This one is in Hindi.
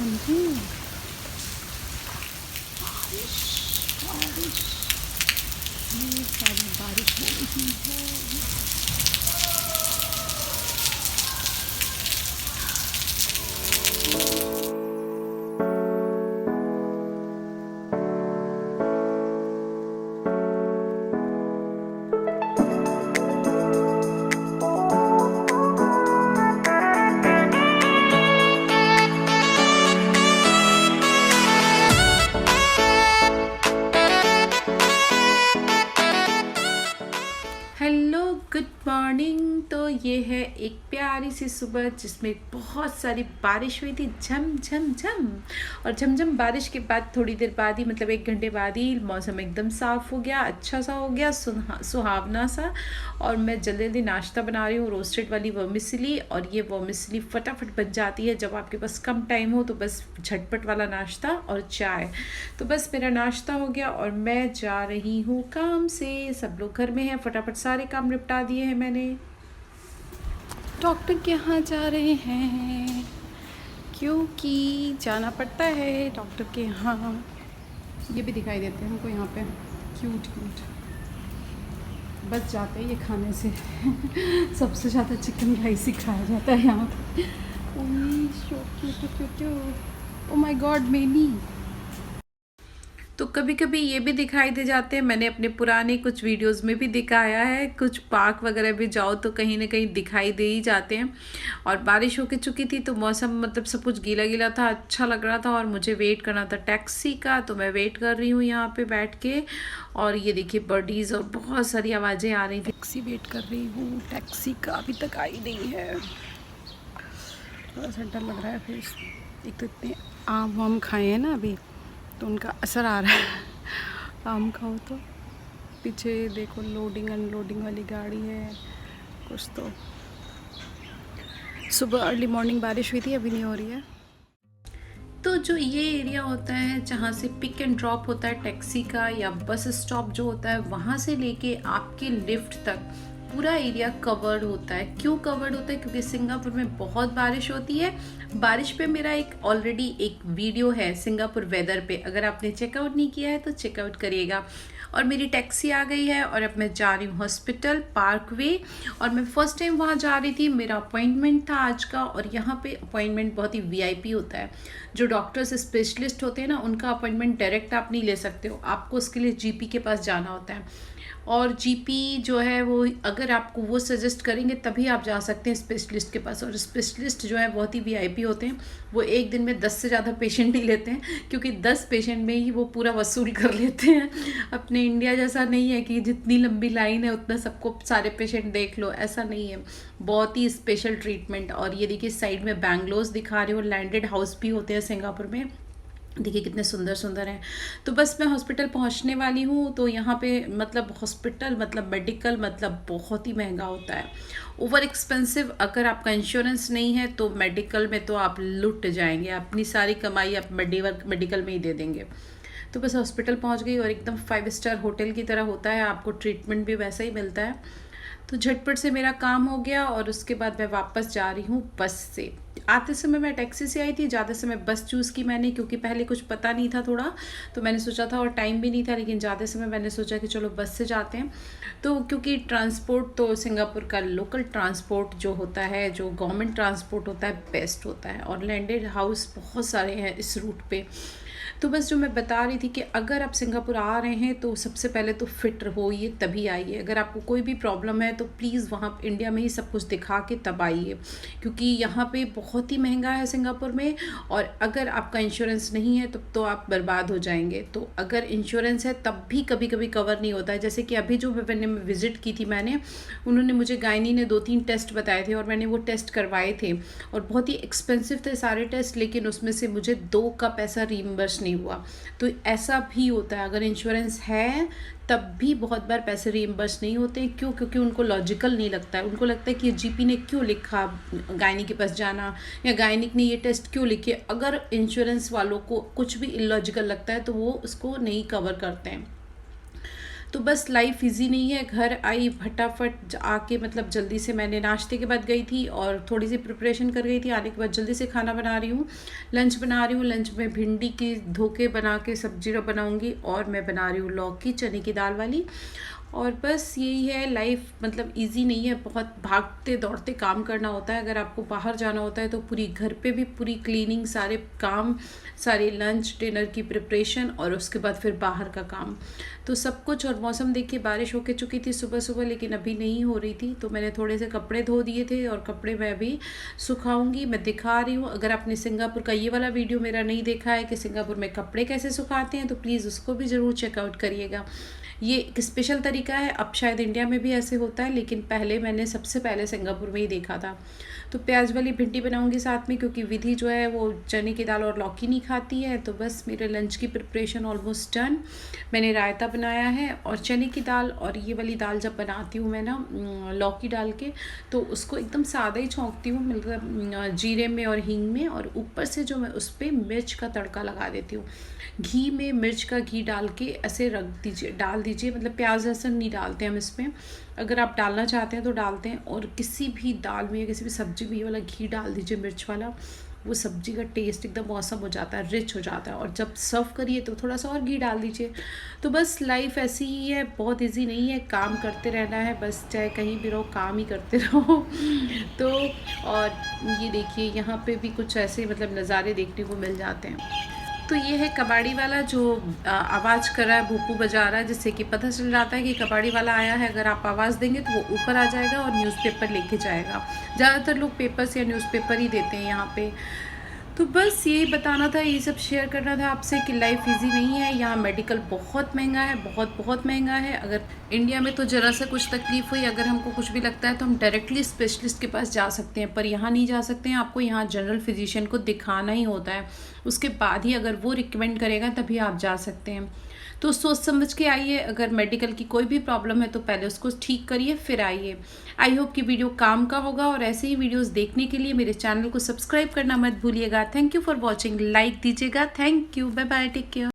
समझे। बारिश बारिश, ये सारी बारिश हो रही है। Hello, good morning. तो ये है एक प्यारी सी सुबह जिसमें बहुत सारी बारिश हुई थी, झम झम झम। और झमझम बारिश के बाद थोड़ी देर बाद ही, मतलब 1 घंटे बाद ही मौसम एकदम साफ़ हो गया, अच्छा सा हो गया, सुहावना सा। और मैं जल्दी जल्दी नाश्ता बना रही हूँ, रोस्टेड वाली वर्मिसली। और ये वर्मिसली फटाफट बन जाती है जब आपके पास कम टाइम हो, तो बस झटपट वाला नाश्ता और चाय। तो बस मेरा नाश्ता हो गया और मैं जा रही हूँ काम से। सब लोग घर में हैं, फटाफट सारे काम निपटा दिए हैं मैंने। डॉक्टर के यहाँ जा रहे हैं क्योंकि जाना पड़ता है डॉक्टर के यहाँ। ये भी दिखाई देते हैं हमको यहाँ पे, क्यूट क्यूट। बच जाते हैं ये खाने से। सबसे ज़्यादा चिकन राइस ही खाया जाता है यहाँ पे। Oh my God, many. तो कभी कभी ये भी दिखाई दे जाते हैं, मैंने अपने पुराने कुछ वीडियोस में भी दिखाया है, कुछ पार्क वगैरह भी जाओ तो कहीं ना कहीं दिखाई दे ही जाते हैं। और बारिश हो के चुकी थी तो मौसम मतलब सब कुछ गीला गीला था, अच्छा लग रहा था। और मुझे वेट करना था टैक्सी का, तो मैं वेट कर रही हूँ यहाँ पे बैठ के। और ये देखिए बर्डीज़ और बहुत सारी आवाज़ें आ रही थी। टैक्सी वेट कर रही हूँ, टैक्सी का अभी तक आई नहीं है। थोड़ा सा डर लग रहा है फिर। एक तो इतने आम वाम खाए हैं ना अभी, तो उनका असर आ रहा है। आम खाओ तो। पीछे देखो लोडिंग अनलोडिंग वाली गाड़ी है कुछ। तो सुबह अर्ली मॉर्निंग बारिश हुई थी, अभी नहीं हो रही है। तो जो ये एरिया होता है जहाँ से पिक एंड ड्रॉप होता है टैक्सी का, या बस स्टॉप जो होता है, वहाँ से लेके आपके लिफ्ट तक पूरा एरिया कवर्ड होता है। क्यों कवर्ड होता है? क्योंकि सिंगापुर में बहुत बारिश होती है। बारिश पे मेरा ऑलरेडी एक वीडियो है सिंगापुर वेदर पे, अगर आपने चेकआउट नहीं किया है तो चेकआउट करिएगा। और मेरी टैक्सी आ गई है और अब मैं जा रही हूँ हॉस्पिटल पार्कवे। और मैं फर्स्ट टाइम वहाँ जा रही थी, मेरा अपॉइंटमेंट था आज का। और यहाँ पे अपॉइंटमेंट बहुत ही वीआईपी होता है। जो डॉक्टर्स स्पेशलिस्ट होते हैं ना, उनका अपॉइंटमेंट डायरेक्ट आप नहीं ले सकते हो, आपको उसके लिए जीपी के पास जाना होता है। और जीपी जो है वो, अगर आपको वो सजेस्ट करेंगे तभी आप जा सकते हैं स्पेशलिस्ट के पास। और स्पेशलिस्ट जो है बहुत ही वीआईपी होते हैं। वो एक दिन में 10 से ज़्यादा पेशेंट नहीं लेते हैं, क्योंकि 10 पेशेंट में ही वो पूरा वसूल कर लेते हैं। अपने इंडिया जैसा नहीं है कि जितनी लंबी लाइन है उतना सबको सारे पेशेंट देख लो, ऐसा नहीं है। बहुत ही स्पेशल ट्रीटमेंट। और ये देखिए साइड में बैंगलोर्स दिखा रही हूँ, लैंडेड हाउस भी होते हैं सिंगापुर में, देखिए कितने सुंदर सुंदर हैं। तो बस मैं हॉस्पिटल पहुंचने वाली हूँ। तो यहाँ पे मतलब हॉस्पिटल मतलब मेडिकल मतलब बहुत ही महंगा होता है, ओवर एक्सपेंसिव। अगर आपका इंश्योरेंस नहीं है तो मेडिकल में तो आप लुट जाएंगे, अपनी सारी कमाई आप मेडिकल में ही दे देंगे। तो बस हॉस्पिटल पहुँच गई और एकदम 5 स्टार होटल की तरह होता है, आपको ट्रीटमेंट भी वैसा ही मिलता है। तो झटपट से मेरा काम हो गया और उसके बाद मैं वापस जा रही हूँ बस से। आते समय मैं टैक्सी से आई थी, ज़्यादा समय बस चूज़ की मैंने, क्योंकि पहले कुछ पता नहीं था थोड़ा, तो मैंने सोचा था और टाइम भी नहीं था। लेकिन ज़्यादा समय मैंने सोचा कि चलो बस से जाते हैं। तो क्योंकि ट्रांसपोर्ट तो सिंगापुर का लोकल ट्रांसपोर्ट जो होता है, जो गवर्नमेंट ट्रांसपोर्ट होता है, बेस्ट होता है। और लैंडेड हाउस बहुत सारे हैं इस रूट पे। तो बस जो मैं बता रही थी कि अगर आप सिंगापुर आ रहे हैं तो सबसे पहले तो फिट होइए तभी आइए। अगर आपको कोई भी प्रॉब्लम है तो प्लीज़ वहाँ इंडिया में ही सब कुछ दिखा के तब आइए, क्योंकि यहाँ पे बहुत ही महंगा है सिंगापुर में। और अगर आपका इंश्योरेंस नहीं है तब तो आप बर्बाद हो जाएंगे। तो अगर इंश्योरेंस है तब भी कभी कभी कवर नहीं होता है। जैसे कि अभी जो मैंने विज़िट की थी मैंने, उन्होंने मुझे गायनी ने 2-3 टेस्ट बताए थे और मैंने वो टेस्ट करवाए थे और बहुत ही एक्सपेंसिव थे सारे टेस्ट, लेकिन उसमें से मुझे 2 का पैसा रीइंबर्स नहीं हुआ। तो ऐसा भी होता है, अगर इंश्योरेंस है तब भी बहुत बार पैसे रीइंबर्स नहीं होते हैं। क्यों? क्योंकि उनको लॉजिकल नहीं लगता है। उनको लगता है कि जीपी ने क्यों लिखा गायनिक के पास जाना, या गायनिक ने ये टेस्ट क्यों लिखे। अगर इंश्योरेंस वालों को कुछ भी इलॉजिकल लगता है तो वो उसको नहीं कवर करते हैं। तो बस लाइफ इजी नहीं है। घर आई फटाफट आके मतलब जल्दी से मैंने नाश्ते के बाद गई थी और थोड़ी सी प्रिपरेशन कर गई थी। आने के बाद जल्दी से खाना बना रही हूँ, लंच बना रही हूँ। लंच में भिंडी की धोके बना के सब्जी बनाऊँगी और मैं बना रही हूँ लौकी चने की दाल वाली। और बस यही है लाइफ, मतलब इजी नहीं है, बहुत भागते दौड़ते काम करना होता है। अगर आपको बाहर जाना होता है तो पूरी घर पे भी पूरी क्लीनिंग, सारे काम, सारे लंच डिनर की प्रिपरेशन और उसके बाद फिर बाहर का काम, तो सब कुछ। और मौसम देखिए बारिश होके चुकी थी सुबह सुबह, लेकिन अभी नहीं हो रही थी, तो मैंने थोड़े से कपड़े धो दिए थे और कपड़े मैं अभी सुखाऊंगी। मैं दिखा रही हूँ, अगर आपने सिंगापुर का ये वाला वीडियो मेरा नहीं देखा है कि सिंगापुर में कपड़े कैसे सुखाते हैं, तो प्लीज़ उसको भी ज़रूर चेकआउट करिएगा। ये एक स्पेशल तरीका है, अब शायद इंडिया में भी ऐसे होता है, लेकिन पहले मैंने सबसे पहले सिंगापुर में ही देखा था। तो प्याज वाली भिंडी बनाऊंगी साथ में, क्योंकि विधि जो है वो चने की दाल और लौकी नहीं खाती है। तो बस मेरे लंच की प्रिपरेशन ऑलमोस्ट डन। मैंने रायता बनाया है और चने की दाल, और ये वाली दाल जब बनाती हूँ मैं ना लौकी डाल के, तो उसको एकदम सादा ही छौंकती हूँ, मतलब जीरे में और हींग में, और ऊपर से जो मैं उस पर मिर्च का तड़का लगा देती हूँ। घी में मिर्च का घी डाल के ऐसे रख दीजिए, डाल दीजिए, मतलब प्याज लहसुन नहीं डालते हम इसमें। अगर आप डालना चाहते हैं तो डालते हैं, और किसी भी दाल में या किसी भी सब्जी में ये वाला घी डाल दीजिए मिर्च वाला, वो सब्जी का टेस्ट एकदम मौसम हो जाता है, रिच हो जाता है। और जब सर्व करिए तो थोड़ा सा और घी डाल दीजिए। तो बस लाइफ ऐसी ही है, बहुत इजी नहीं है, काम करते रहना है बस, चाहे कहीं भी रहो काम ही करते रहो। तो और ये देखिए यहाँ पे भी कुछ ऐसे मतलब नज़ारे देखने को मिल जाते हैं। तो ये है कबाड़ी वाला जो आवाज़ कर रहा है, भूपू बजा रहा है, जिससे कि पता चल जाता है कि कबाड़ी वाला आया है। अगर आप आवाज़ देंगे तो वो ऊपर आ जाएगा और न्यूज़पेपर लेके जाएगा। ज़्यादातर लोग पेपर्स या न्यूज़पेपर ही देते हैं यहाँ पे। तो बस यही बताना था, ये सब शेयर करना था आपसे कि लाइफ इजी नहीं है। यहाँ मेडिकल बहुत महंगा है, बहुत बहुत महंगा है। अगर इंडिया में तो ज़रा सा कुछ तकलीफ़ हुई, अगर हमको कुछ भी लगता है तो हम डायरेक्टली स्पेशलिस्ट के पास जा सकते हैं, पर यहाँ नहीं जा सकते हैं। आपको यहाँ जनरल फिजिशियन को दिखाना ही होता है, उसके बाद ही अगर वो रिकमेंड करेगा तभी आप जा सकते हैं। तो सोच समझ के आइए, अगर मेडिकल की कोई भी प्रॉब्लम है तो पहले उसको ठीक करिए फिर आइए। आई होप कि वीडियो काम का होगा, और ऐसे ही वीडियोस देखने के लिए मेरे चैनल को सब्सक्राइब करना मत भूलिएगा। Thank you for watching, like दीजिएगा। Thank you, bye bye, take care.